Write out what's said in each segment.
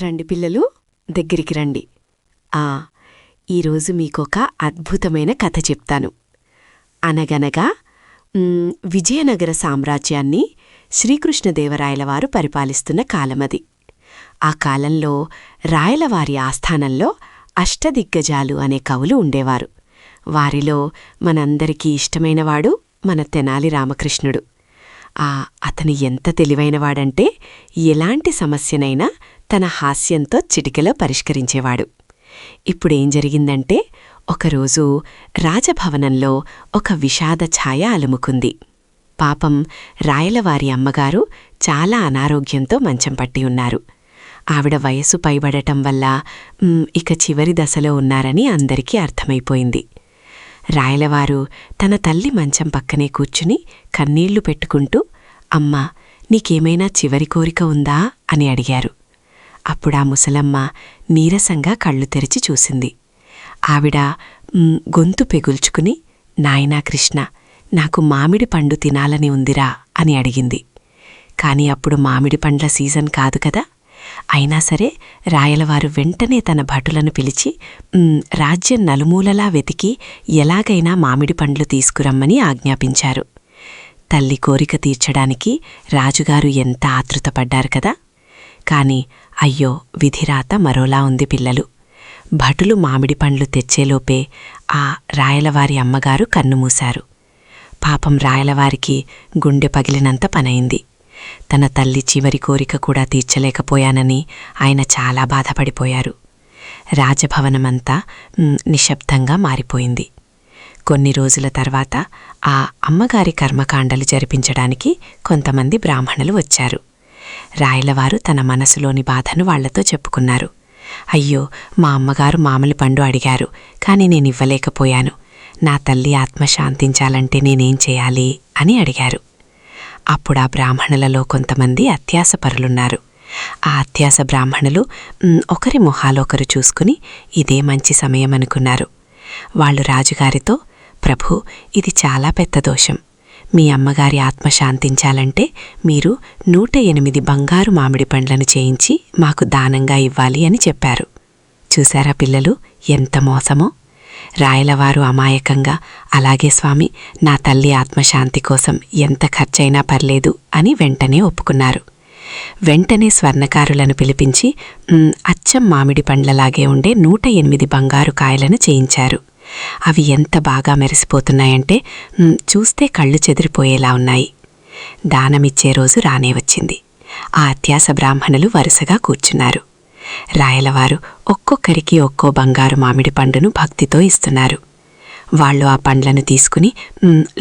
రండి పిల్లలు, దగ్గరికి రండి. ఈరోజు మీకొక అద్భుతమైన కథ చెప్తాను. అనగనగా విజయనగర సామ్రాజ్యాన్ని శ్రీకృష్ణదేవరాయలవారు పరిపాలిస్తున్న కాలమది. ఆ కాలంలో రాయలవారి ఆస్థానంలో అష్టదిగ్గజాలు అనే కవులు ఉండేవారు. వారిలో మనందరికీ ఇష్టమైనవాడు మన తెనాలి రామకృష్ణుడు. అతను ఎంత తెలివైనవాడంటే ఎలాంటి సమస్యనైనా తన హాస్యంతో చిటికెలో పరిష్కరించేవాడు. ఇప్పుడేం జరిగిందంటే, ఒకరోజు రాజభవనంలో ఒక విషాద ఛాయ అలుముకుంది. పాపం రాయలవారి అమ్మగారు చాలా అనారోగ్యంతో మంచం పట్టి ఉన్నారు. ఆవిడ వయస్సు పైబడటం వల్ల ఇక చివరి దశలో ఉన్నారని అందరికీ అర్థమైపోయింది. రాయలవారు తన తల్లి మంచం పక్కనే కూర్చుని కన్నీళ్లు పెట్టుకుంటూ, అమ్మా, నీకేమైనా చివరి కోరిక ఉందా అని అడిగారు. అప్పుడా ముసలమ్మ నీరసంగా కళ్ళు తెరిచి చూసింది. ఆవిడ గొంతు పెగుల్చుకుని, నాయనా కృష్ణ, నాకు మామిడి పండు తినాలని ఉందిరా అని అడిగింది. కాని అప్పుడు మామిడి పండ్ల సీజన్ కాదు కదా. అయినా సరే రాయలవారు వెంటనే తన భటులను పిలిచి రాజ్యం నలుమూలలా వెతికి ఎలాగైనా మామిడి పండ్లు తీసుకురమ్మని ఆజ్ఞాపించారు. తల్లి కోరిక తీర్చడానికి రాజుగారు ఎంత ఆతృతపడ్డారు కదా. కాని అయ్యో, విధిరాత మరోలా ఉంది పిల్లలు. భటులు మామిడి పండ్లు తెచ్చేలోపే ఆ రాయలవారి అమ్మగారు కన్నుమూశారు. పాపం రాయలవారికి గుండె పగిలినంత పనైంది. తన తల్లి చివరి కోరిక కూడా తీర్చలేకపోయానని ఆయన చాలా బాధపడిపోయారు. రాజభవనమంతా నిశ్శబ్దంగా మారిపోయింది. కొన్ని రోజుల తర్వాత ఆ అమ్మగారి కర్మకాండలు జరిపించడానికి కొంతమంది బ్రాహ్మణులు వచ్చారు. రాయలవారు తన మనసులోని బాధను వాళ్లతో చెప్పుకున్నారు. అయ్యో, మా అమ్మగారు మామిడి పండు అడిగారు, కాని నేనివ్వలేకపోయాను. నా తల్లి ఆత్మ శాంతించాలంటే నేనేం చేయాలి అని అడిగారు. అప్పుడా బ్రాహ్మణులలో కొంతమంది అత్యాసపరులున్నారు. ఆ అత్యాస బ్రాహ్మణులు ఒకరి మొహాలొకరు చూసుకుని ఇదే మంచి సమయమనుకున్నారు. వాళ్ళు రాజుగారితో, ప్రభూ, ఇది చాలా పెద్ద దోషం. మీ అమ్మగారి ఆత్మ శాంతించాలంటే మీరు 108 బంగారు మామిడి పండ్లను చేయించి మాకు దానంగా ఇవ్వాలి అని చెప్పారు. చూశారా పిల్లలు, ఎంత మోసమో. రాయలవారు అమాయకంగా, అలాగే స్వామి, నా తల్లి ఆత్మశాంతి కోసం ఎంత ఖర్చైనా పర్లేదు అని వెంటనే ఒప్పుకున్నారు. వెంటనే స్వర్ణకారులను పిలిపించి అచ్చం మామిడి పండ్లలాగే ఉండే 108 బంగారు కాయలను చేయించారు. అవి ఎంత బాగా మెరిసిపోతున్నాయంటే చూస్తే కళ్ళు చెదిరిపోయేలా ఉన్నాయి. దానమిచ్చే రోజు రానే వచ్చింది. ఆ అత్యాస బ్రాహ్మణులు వరుసగా కూర్చున్నారు. రాయలవారు ఒక్కొక్కరికి ఒక్కో బంగారు మామిడి పండును భక్తితో ఇస్తున్నారు. వాళ్ళు ఆ పండ్లను తీసుకుని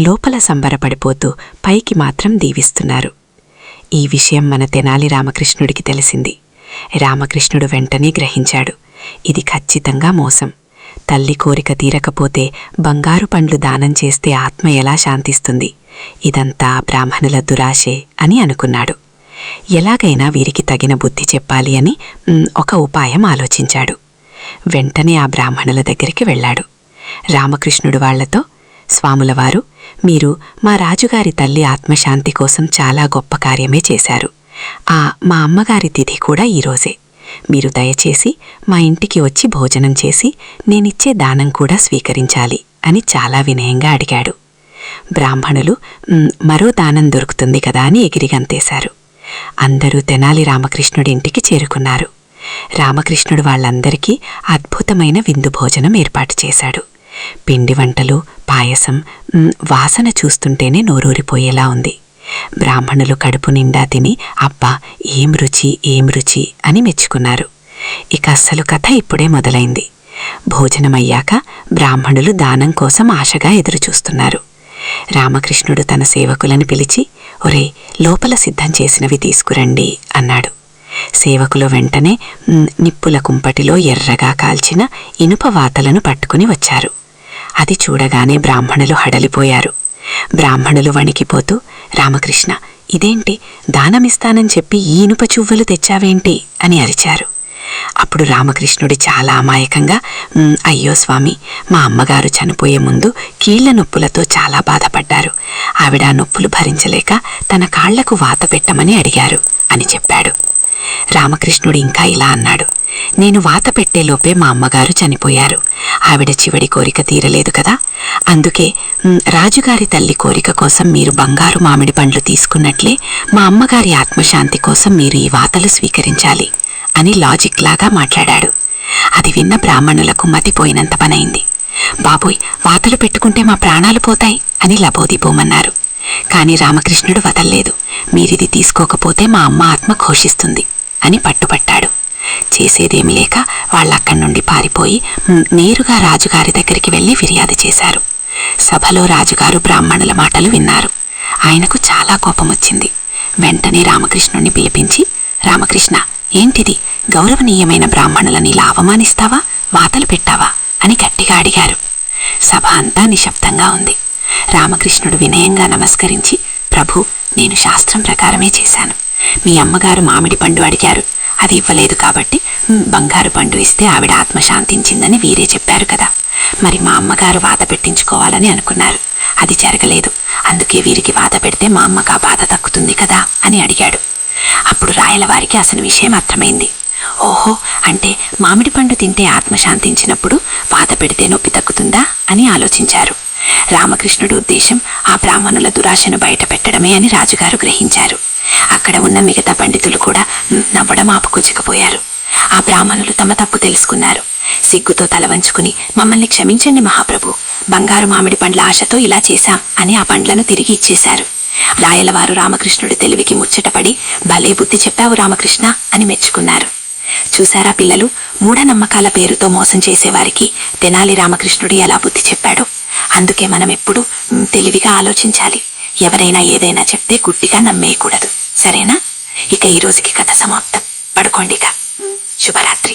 లోపల సంబరపడిపోతూ పైకి మాత్రం దీవిస్తున్నారు. ఈ విషయం మన తెనాలి రామకృష్ణుడికి తెలిసింది. రామకృష్ణుడు వెంటనే గ్రహించాడు, ఇది ఖచ్చితంగా మోసం. తల్లి కోరిక తీరకపోతే బంగారు పండ్లు దానం చేస్తే ఆత్మ ఎలా శాంతిస్తుంది? ఇదంతా బ్రాహ్మణుల దురాశే అని అనుకున్నాడు. ఎలాగైనా వీరికి తగిన బుద్ధి చెప్పాలి అని ఒక ఉపాయం ఆలోచించాడు. వెంటనే ఆ బ్రాహ్మణుల దగ్గరికి వెళ్లాడు. రామకృష్ణుడు వాళ్లతో, స్వాములవారు, మీరు మా రాజుగారి తల్లి ఆత్మశాంతి కోసం చాలా గొప్ప కార్యమే చేశారు. మా అమ్మగారి తిథి కూడా ఈరోజే. మీరు దయచేసి మా ఇంటికి వచ్చి భోజనం చేసి నేనిచ్చే దానం కూడా స్వీకరించాలి అని చాలా వినయంగా అడిగాడు. బ్రాహ్మణులు మరో దానం దొరుకుతుంది కదా అని ఎగిరిగంతేశారు. అందరూ తెనాలి రామకృష్ణుడింటికి చేరుకున్నారు. రామకృష్ణుడు వాళ్ళందరికీ అద్భుతమైన విందు భోజనం ఏర్పాటు చేశాడు. పిండి వంటలు, పాయసం, వాసన చూస్తుంటేనే నోరూరిపోయేలా ఉంది. బ్రాహ్మణులు కడుపు నిండా తిని, అబ్బా, ఏం రుచి, ఏం రుచి అని మెచ్చుకున్నారు. ఇక అస్సలు కథ ఇప్పుడే మొదలైంది. భోజనమయ్యాక బ్రాహ్మణులు దానం కోసం ఆశగా ఎదురుచూస్తున్నారు. రామకృష్ణుడు తన సేవకులను పిలిచి, ఒరే, లోపల సిద్ధం చేసినవి తీసుకురండి అన్నాడు. సేవకులు వెంటనే నిప్పుల కుంపటిలో ఎర్రగా కాల్చిన ఇనుప వాతలను పట్టుకుని వచ్చారు. అది చూడగానే బ్రాహ్మణులు హడలిపోయారు. బ్రాహ్మణులు వణికిపోతూ, రామకృష్ణ, ఇదేంటి, దానమిస్తానని చెప్పి ఈ ఇనుప చువ్వలు తెచ్చావేంటి అని అరిచారు. అప్పుడు రామకృష్ణుడి చాలా అమాయకంగా, అయ్యో స్వామి, మా అమ్మగారు చనిపోయే ముందు కీళ్ల నొప్పులతో చాలా బాధపడ్డారు. ఆవిడ నొప్పులు భరించలేక తన కాళ్లకు వాత పెట్టమని అడిగారు అని చెప్పాడు. రామకృష్ణుడు ఇంకా ఇలా అన్నాడు, నేను వాత పెట్టేలోపే మా అమ్మగారు చనిపోయారు. ఆవిడ చివరి కోరిక తీరలేదు కదా, అందుకే రాజుగారి తల్లి కోరిక కోసం మీరు బంగారు మామిడి పండ్లు తీసుకున్నట్లే మా అమ్మగారి ఆత్మశాంతి కోసం మీరు ఈ వాతలు స్వీకరించాలి అని లాజిక్ లాగా మాట్లాడాడు. అది విన్న బ్రాహ్మణులకు మతిపోయినంత పనైంది. బాబోయ్, వాతలు పెట్టుకుంటే మా ప్రాణాలు పోతాయి అని లబోదిబోమన్నారు. కాని రామకృష్ణుడు వదల్లేదు. మీరిది తీసుకోకపోతే మా అమ్మ ఆత్మ ఘోషిస్తుంది అని పట్టుపట్టాడు. చేసేదేమి లేక వాళ్ళక్కడి నుండి పారిపోయి నేరుగా రాజుగారి దగ్గరికి వెళ్లి ఫిర్యాదు చేశారు. సభలో రాజుగారు బ్రాహ్మణుల మాటలు విన్నారు. ఆయనకు చాలా కోపమొచ్చింది. వెంటనే రామకృష్ణుణ్ణి పిలిపించి, రామకృష్ణ, ఏంటిది, గౌరవనీయమైన బ్రాహ్మణులని ఇలా అవమానిస్తావా, వాతలు పెట్టావా అని గట్టిగా అడిగారు. సభ అంతా నిశ్శబ్దంగా ఉంది. రామకృష్ణుడు వినయంగా నమస్కరించి, ప్రభు, నేను శాస్త్రం ప్రకారమే చేశాను. మీ అమ్మగారు మామిడి పండు అడిగారు, అది ఇవ్వలేదు కాబట్టి బంగారు పండు ఇస్తే ఆవిడ ఆత్మ శాంతించిందని వీరే చెప్పారు కదా. మరి మా అమ్మగారు వాత పెట్టించుకోవాలని అనుకున్నారు, అది జరగలేదు. అందుకే వీరికి వాత పెడితే మా అమ్మకు ఆ బాధ తక్కుతుంది కదా అని అడిగాడు. అప్పుడు రాయలవారికి అసలు విషయం అర్థమైంది. ఓహో, అంటే మామిడి పండు తింటే ఆత్మ శాంతించినప్పుడు వాత పెడితే నొప్పి తగ్గుతుందా అని ఆలోచించారు. రామకృష్ణుడు ఉద్దేశం ఆ బ్రాహ్మణుల దురాశను బయట పెట్టడమే అని రాజుగారు గ్రహించారు. అక్కడ ఉన్న మిగతా పండితులు కూడా నవ్వడం ఆపుకొచ్చకపోయారు. ఆ బ్రాహ్మణులు తమ తప్పు తెలుసుకున్నారు. సిగ్గుతో తల వంచుకుని, మమ్మల్ని క్షమించండి మహాప్రభు, బంగారు మామిడి పండ్ల ఆశతో ఇలా చేశాం అని ఆ పండ్లను తిరిగి ఇచ్చేశారు. రాయలవారు రామకృష్ణుడి తెలివికి ముచ్చటపడి, భలే బుద్ధి చెప్పావు రామకృష్ణ అని మెచ్చుకున్నారు. చూశారా పిల్లలు, మూఢనమ్మకాల పేరుతో మోసం చేసేవారికి తెనాలి రామకృష్ణుడు ఎలా బుద్ధి చెప్పాడు. అందుకే మనం ఎప్పుడూ తెలివిగా ఆలోచించాలి. ఎవరైనా ఏదైనా చెప్తే గుడ్డిగా నమ్మేయకూడదు. సరేనా? ఇక ఈ రోజుకి కథ సమాప్తం. పడుకోండిగా. శుభరాత్రి.